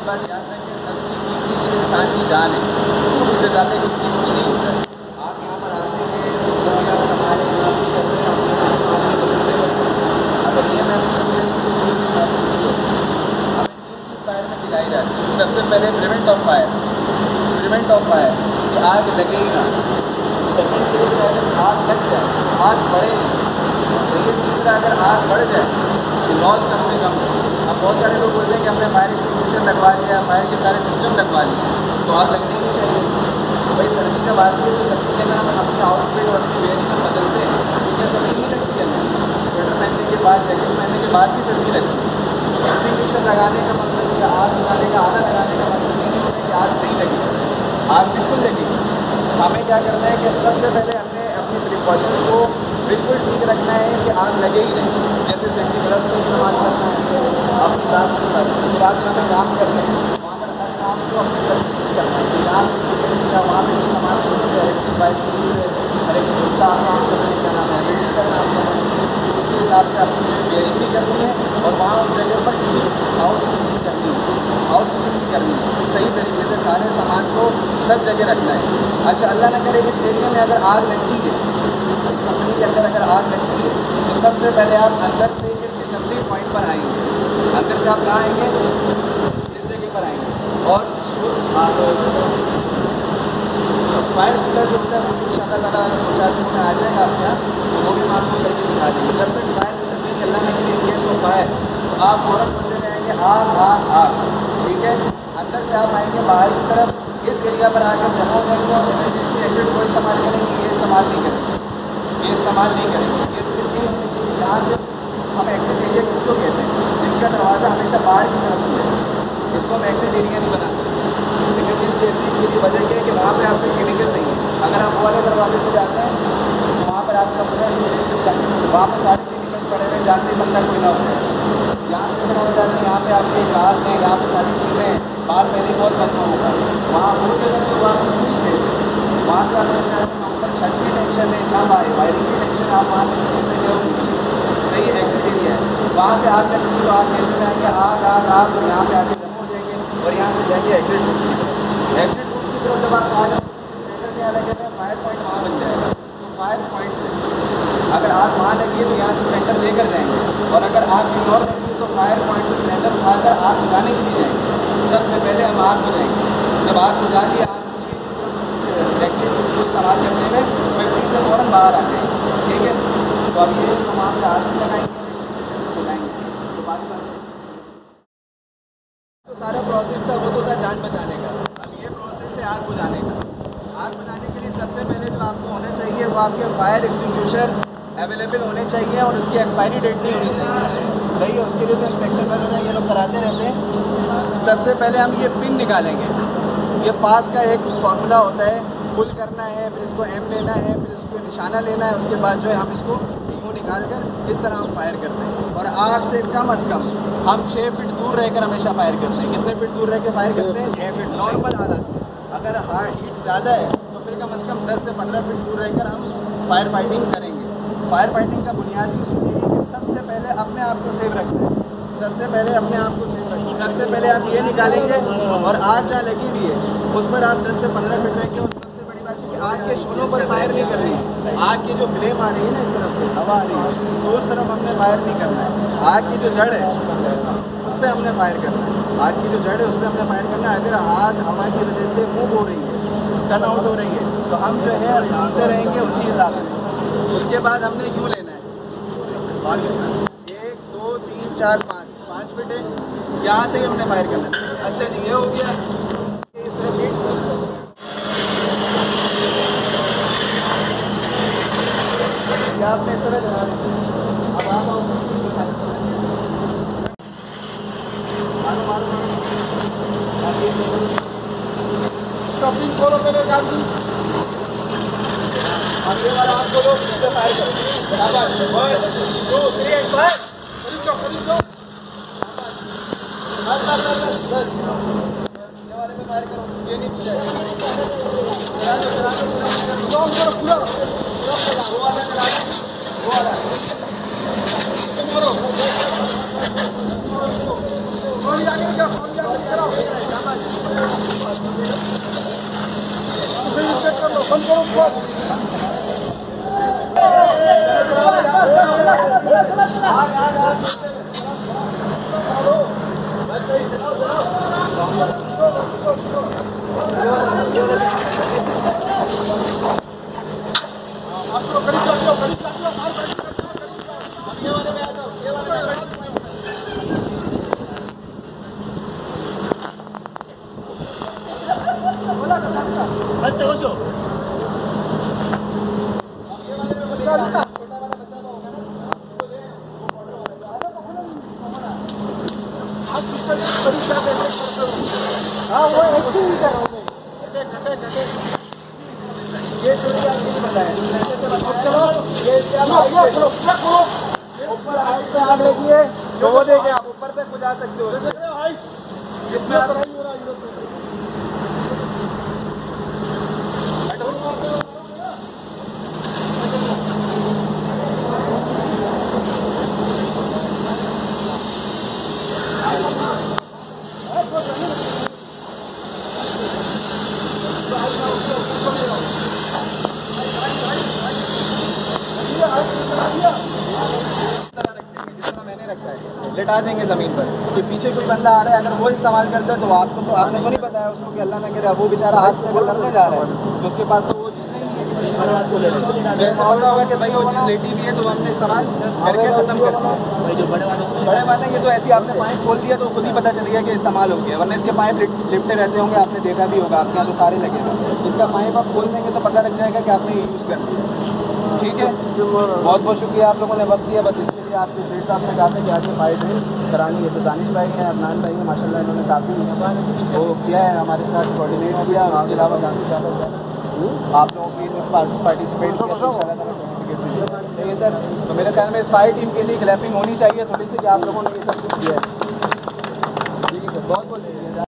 एक बात याद रखें, सबसे कीमती चीज़ इंसान की जान है, उससे ज़्यादा कीमती कुछ नहीं होता है। आप यहाँ पर आते हैं दुनिया में हमारे यहाँ कुछ करते हैं, अगर ये मैं हमें 3 चीज़ फायर में सिखाई जाती है। सबसे पहले प्रिवेंट ऑफ फायर कि आग लगे ही ना। सेकेंड चीज़ है आग लग जाए, आग बढ़े नहीं। लेकिन तीसरा, अगर आग बढ़ जाए तो लॉस कम से कम हो। अब बहुत सारे लोग बोलते हैं कि हमने फायर एक्सटिंग्विशर लगवा लिया, फायर के सारे सिस्टम लगवा लिए, तो आग लगनी नहीं चाहिए। तो भाई सर्दी जब आती है तो सर्दी के अंदर हम अपनी आउटफिट और अपनी वेयरिंग में बदलते हैं, तो क्या सर्दी नहीं लगती है? स्वेटर पहनने के बाद, जैकेट पहनने के बाद भी सर्दी लगती है। एक्सटिंग्विशर लगाने का मकसद या आग लगाने का आधा लगाने का मकसद ये नहीं होता कि आग नहीं लगेगी, आग बिल्कुल लगेगी। हमें क्या करना है कि सबसे पहले हमने अपनी प्रिकॉशंस को बिल्कुल ठीक रखना है कि आग लगे ही नहीं। जैसे सेफ्टी ग्लव्स का इस्तेमाल करना है, अपनी रात में हमें काम करते हैं, वहाँ पर हर काम को अपनी तरीके से करना है। यहाँ वहाँ पर जो सामान छोटे हैं, इलेक्ट्रिक बाइक है, हर एक उसका काम करने का नाम है, बिल्डिंग का नाम है, उसके हिसाब से आपको वेयरिंग भी करनी है और वहाँ उस जगह पर हाउस कीपिंग करनी है, सही तरीके से सारे सामान को सब जगह रखना है। अच्छा, अल्लाह न करे इस एरिया में अगर आग लगती है, इस कंपनी के अंदर अगर आग लगती है, तो सबसे पहले आप अंदर से इस असेंबली पॉइंट पर आएंगे। अंदर से आप कहाँ आएंगे? इस जगह पर आएंगे और फायर फिल्टर जो होता है वो इंशाअल्लाह ताला 2-4 दिन में आ जाएगा आपके यहाँ, तो वो भी हम आपको करके दिखा देंगे। जब तक फायर फिल्टर नहीं, अल्लाह न करे केस ऑफ फायर, तो आप फ़ौरन बोलते रहेंगे आग आग आग, ठीक है। अंदर से आप आएंगे बाहर की तरफ, इस एरिया पर आकर जमा हो जाएंगे और इमरजेंसी एग्जिट को इस्तेमाल करेंगे। ये इस्तेमाल नहीं करेंगे, ये सिर्फ यहाँ से हम एग्जिट एरिया किसको कहते हैं? इसका दरवाज़ा हमेशा बाहर की तरफ है, इसको हम एग्जिट एरिया नहीं बना सकते। इमरजेंसी एग्जिट की वजह यह है कि वहाँ पर आपका केमिकल नहीं है। अगर आप वो वाले दरवाजे से जाते हैं तो वहाँ पर आपका पूरा स्टोरेज सिस्टम, वहाँ पर सारे केमिकल्स पड़े हुए, जानते ही बंदा कोई ना होता है। यहाँ से बना हो जाते हैं, यहाँ पे आपके कार हैं, यहाँ पे सारी चीज़ें, बाहर पहले बहुत खत्म होगा, वहाँ वो जगह तो वहाँ पूरी से वहाँ से आप ऊपर छत की टेंशन है ना, वायरिंग की टेंशन, आप वहाँ से नीचे से सही एग्जिट एरिया है। वहाँ से आग लगती है तो आप कहते जाएंगे आग आग आग, और यहाँ पे आके जमा हो जाएंगे और यहाँ से जाएंगे एग्जिट रूट की तरफ। जब आप आ जाओ सेंटर से अलग है, फायर पॉइंट वहाँ बन जाएगा। तो फायर पॉइंट से अगर आग वहाँ लगी है तो यहाँ से सिलेंडर लेकर जाएंगे, और अगर आग कहीं और लगी है तो फायर पॉइंट से सिलेंडर उठाकर आग बुझाने के लिए जाएंगे। सबसे पहले हम आग बुझाएंगे, जब आग बुझा दी, आग एग्जिट को इस्तेमाल करने में फैक्ट्री से फ़ौरन बाहर आ जाएंगे, ठीक है। तो अब ये हम वहाँ पर आग लगाएंगे, एक्सटिंग्विशर से बुलाएंगे, तो बात तो सारा प्रोसेस था वो तो था जान बचाने का। अब ये प्रोसेस है आग बुझाने का। आग बुझाने के लिए सबसे पहले जो आपको होना चाहिए वो आपके फायर एक्सटिंग्विशर अवेलेबल होने चाहिए और उसकी एक्सपायरी डेट नहीं होनी चाहिए, सही है। उसके लिए तो इंस्पेक्शन वगैरह ये लोग कराते रहते हैं। सबसे पहले हम ये पिन निकालेंगे, ये पास का एक फार्मूला होता है, पुल करना है, फिर इसको एम लेना है, फिर इसको निशाना लेना है, उसके बाद जो है हम इसको यूँ निकाल कर इस तरह हम फायर करते हैं। और आग से कम अज़ कम हम 6 फीट दूर रहकर हमेशा फायर करते हैं। कितने फीट दूर रह के फायर करते हैं? 6 फीट नॉर्मल हालात। अगर हार्ड हीट ज़्यादा है तो फिर कम अज़ कम 10 से 15 फीट दूर रहकर हम फायर फाइटिंग करेंगे। फायर फाइटिंग का बुनियादी उसूल ये है कि सबसे पहले अपने आप को सेव रखना है, सबसे पहले अपने आप को सेव रखना है। सबसे पहले आप ये निकालेंगे और आग जहाँ लगी हुई है उस पर आप 10 से 15 फीट रहेंगे। और सबसे बड़ी बात है कि आग के शोलों पर फायर नहीं करनी है। आग की जो फ्लेम आ रही है ना, इस तरफ से हवा आ रही है, तो उस तरफ हमने फायर नहीं करना है। आग की जो जड़ है उस पर हमने फायर करना है, आग की जो जड़ है उस पर हमने फायर करना है। अगर आग हवा की वजह से मूव हो रही है, टर्न आउट हो रही है, तो हम जो है घूमते रहेंगे उसी हिसाब से। उसके बाद हमने यूँ लेना है, 1 2 3 4 5 फीट है, यहाँ से ही हमने फायर करना है। अच्छा जी, ये हो गया। इस तरह फीट आपने इस तरह जला दें। अब आप स्टॉपिंग खोलो मेरे गाड़ी। अब ये वाला आप बोलो, इससे फायर करो। बराबर 1 2 3 एंड फायर। करीब जाओ। बस ये वाले पे फायर करो, ये नहीं जाएगा। चला दो पूरा वो वाला चला दो, वो वाला करो। थोड़ी आगे जाओ, थोड़ी आगे चलाओ। हाँ वो एक ही कर रहा हूँ ये चोरी आपको नहीं बताया चलो ये ऊपर हाइट पे आग लगी है तो वो देखे आप ऊपर पे खुद आ सकते हो जितना मैंने रखा है लिटा देंगे ज़मीन पर कि पीछे कोई बंदा आ रहा है अगर वो इस्तेमाल करता है तो आपको तो आपने तो नहीं बताया उसको कि अल्लाह ना करे वो बेचारा हाथ से अगर लड़ने जा रहा है तो उसके पास तो वो चीज़ नहीं है कि हाथ को ले लें जैसे पता होगा कि भाई वो चीज़ लेटी हुई है तो हमने इस्तेमाल करके ख़त्म कर दिया बड़े वाले ये तो ऐसी आपने पाइप खोल दिया तो खुद ही पता चल गया कि इस्तेमाल हो गया वरना इसके पाइप लिपटे रहते होंगे आपने देखा भी होगा आपके यहाँ तो सारे लगेगा इसका पाइप आप खोल देंगे तो पता लग जाएगा कि आपने यूज़ कर लिया ठीक है बहुत बहुत शुक्रिया आप लोगों ने वक्त दिया बस इसके लिए आपके सेठ साहब ने कहा था कि आज फाइट है करानी है तो दानिश भाई हैं अदनान भाई हैं माशाल्लाह इन्होंने काफ़ी वो किया है हमारे साथ कोऑर्डिनेट किया उसके अलावा गांधी साहब आप लोगों की पार्टिसिपेट किया तो इंशाल्लाह सर्टिफिकेट मिलेगा सही है सर तो मेरे ख्याल में इस फाइट टीम के लिए क्लैपिंग होनी चाहिए थोड़ी सी कि आप लोगों ने ये सब कुछ किया है ठीक है सर बहुत बहुत